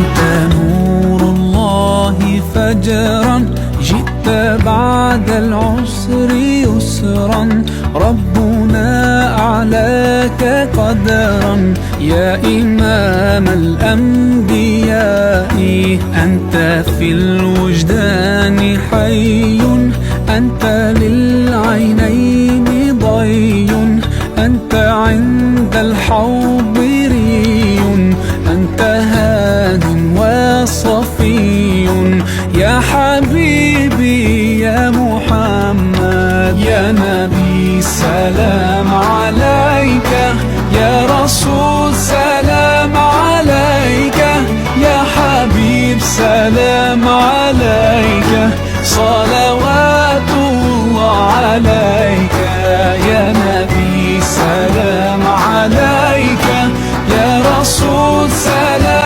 أنت نور الله فجرا، جئت بعد العسر يسرا، ربنا أعلاك قدرا يا إمام الأنبياء. أنت في الوجدان حي، أنت للعينين ضي، أنت عند الحوض ري، أنت هاد وصفي يا حبيبي يا محمد يا نبي سلام.